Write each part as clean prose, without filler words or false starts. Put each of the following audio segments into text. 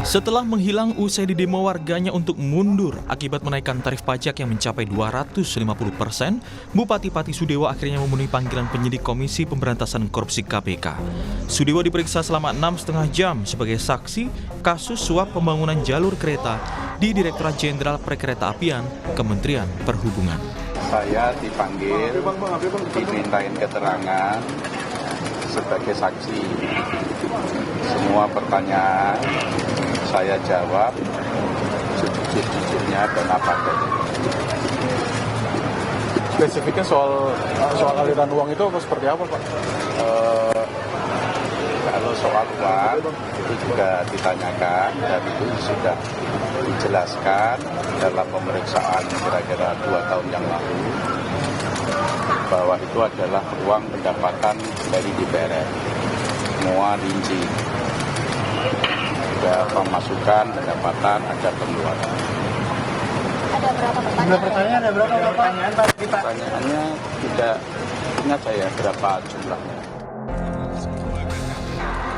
Setelah menghilang usai didemo warganya untuk mundur akibat menaikkan tarif pajak yang mencapai 250%, Bupati Pati Sudewo akhirnya memenuhi panggilan penyidik Komisi Pemberantasan Korupsi KPK. Sudewo diperiksa selama 6,5 jam sebagai saksi kasus suap pembangunan jalur kereta di Direktorat Jenderal Perkeretaapian Kementerian Perhubungan. Saya dipanggil, dimintain keterangan sebagai saksi. Semua pertanyaan saya jawab sejujur-jujurnya dan apa adanya. Spesifiknya soal aliran uang itu seperti apa, Pak? Kalau soal uang itu juga ditanyakan dan itu sudah dijelaskan dalam pemeriksaan kira-kira 2 tahun yang lalu bahwa itu adalah uang pendapatan dari DPR. Semua rinci. Ada pemasukan, pendapatan, ada pengeluaran. Ada berapa pertanyaan? Ada berapa pertanyaan, Pak? Pertanyaannya tidak ingat saya berapa jumlahnya.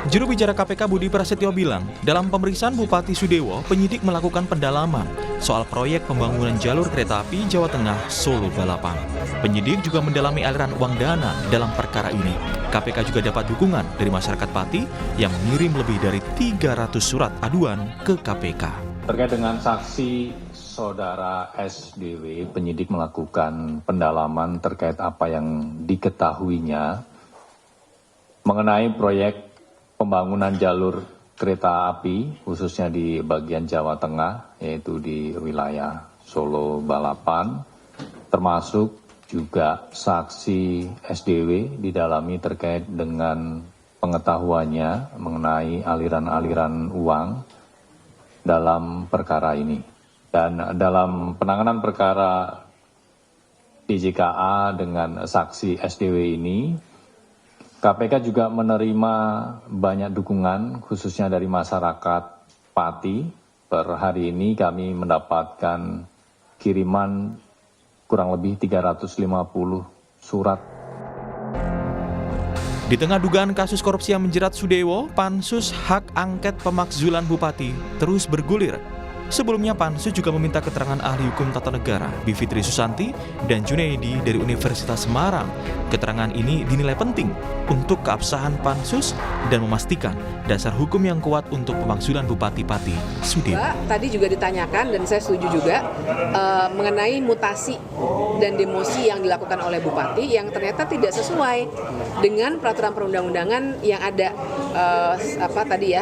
Juru bicara KPK Budi Prasetyo bilang, dalam pemeriksaan Bupati Sudewo, penyidik melakukan pendalaman soal proyek pembangunan jalur kereta api Jawa Tengah Solo Balapan. Penyidik juga mendalami aliran uang dana dalam perkara ini. KPK juga dapat dukungan dari masyarakat Pati yang mengirim lebih dari 300 surat aduan ke KPK. Terkait dengan saksi Saudara SDW, penyidik melakukan pendalaman terkait apa yang diketahuinya mengenai proyek pembangunan jalur kereta api, khususnya di bagian Jawa Tengah, yaitu di wilayah Solo Balapan, termasuk juga saksi SDW didalami terkait dengan pengetahuannya mengenai aliran-aliran uang dalam perkara ini. Dan dalam penanganan perkara DJKA dengan saksi SDW ini, KPK juga menerima banyak dukungan khususnya dari masyarakat Pati. Per hari ini kami mendapatkan kiriman kurang lebih 350 surat. Di tengah dugaan kasus korupsi yang menjerat Sudewo, Pansus Hak Angket Pemakzulan Bupati terus bergulir. Sebelumnya Pansus juga meminta keterangan ahli hukum tata negara Bivitri Susanti dan Junaidi dari Universitas Semarang. Keterangan ini dinilai penting untuk keabsahan Pansus dan memastikan dasar hukum yang kuat untuk pemakzulan Bupati Pati Sudewo. Tadi juga ditanyakan dan saya setuju juga mengenai mutasi dan demosi yang dilakukan oleh Bupati yang ternyata tidak sesuai dengan peraturan perundang-undangan yang ada.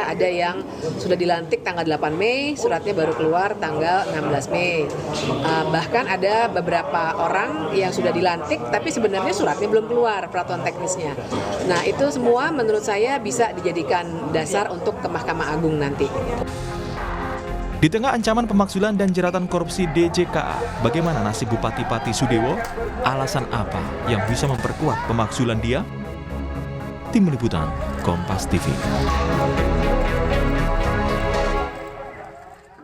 Ada yang sudah dilantik tanggal 8 Mei, suratnya baru keluar tanggal 16 Mei. Bahkan ada beberapa orang yang sudah dilantik tapi sebenarnya suratnya belum keluar, peraturan teknisnya. Nah, itu semua menurut saya bisa dijadikan dasar untuk ke Mahkamah Agung nanti. Di tengah ancaman pemakzulan dan jeratan korupsi DJKA, bagaimana nasib Bupati Pati Sudewo? Alasan apa yang bisa memperkuat pemakzulan dia? Tim Liputan Kompas TV.